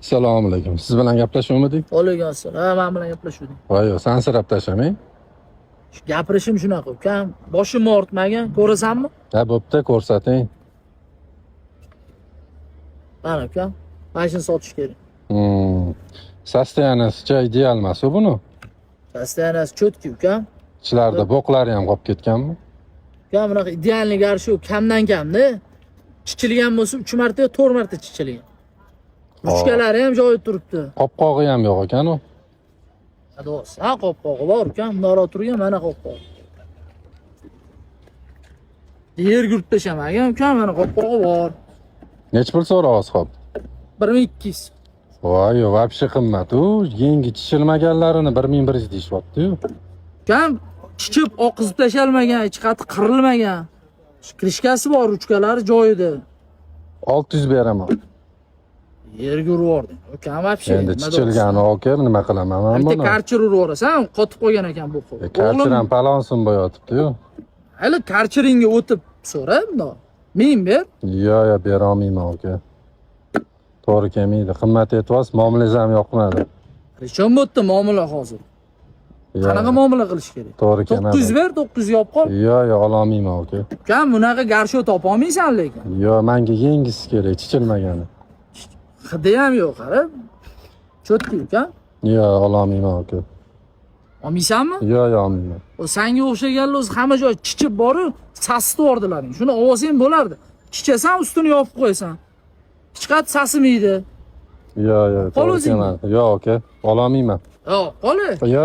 Assalomu alaykum. Siz bilan gaplashuvmidik? Alaykum assalom. Ha, men bilan gaplashuvdim. Voy, sansirab tashamang. Gapirishim shunaqa, ukam. Boshimni ortmagan, ko'rasanmi? Ha, bo'pti, ko'rsating. Mana ukam, mashina sotish kerak. Sostoyaniyasi ideal emas u buni. Sostoyaniyasi cho'tki, ukam. Ichlarida bo'qlari ham qolib ketganmi? Ukam, bunaqa idealniy garshi kamdan kamda. Chichilgan bo'lsa 3 marta yo 4 marta chichilgan. Ruchkalari ham joyida turibdi. Qopqog'i ham yo'q ekan u. Ados, ha qopqog'i bor ukam, noro turgan mana qopqog'i. Yer gurib tashamagan ukam, mana qopqog'i bor. Nech pul so'raysiz, xo'p? 1200. Voy, вообще qimmat u. Yengi chichilmaganlarini 1100 deyishyapti-yu. Ukam, chichib oqizib tashalmagan, ichi qati qirilmagan. Krishkasi bor, ruchkalari joyida. 600 beraman. Yerga urib yubordi. Ukam, вообще. Endi chichilgani oka, nima qilaman men Bitta buni? karchir urib yuborasan, qotib qolgan ekan bu qo'l. Karchir ham palonsin bo'yotibdi-yu. Hali karchiringga o'tib so'ra, bundoq. Men ber. Yo, bera olmayman oka. To'g'ri kelmaydi. Qimmat etyapsiz, muomalangiz ham yoqmadi. Qachon bo'tdi muomala hozir? Qanaqa muomala qilish kerak? To'g'ri kelmadi. 900 ber, 900 yop qol. Yo, ololmayman oka. Ukam, bunaqa garsho topa olmaysan lekin. Yo, menga yengisi kerak, chichilmagani. Hidi ham yo'q, qara. Cho'tki ukam. Yo, ololmayman oka. Olmaysanmi? Yo, olmayman. O senga o'xshaganlar o'zi hamma joy chichib borib, sasitib yordilaring. Shuni olsang bo'lardi. Chichasan, ustini yopib qo'yasan. Hech qat sasimaydi. Yo, Qol to'g'ri o'zingmi? kelmadi. Yo, oka, ololmayman. Yo'q, qoli. Yo,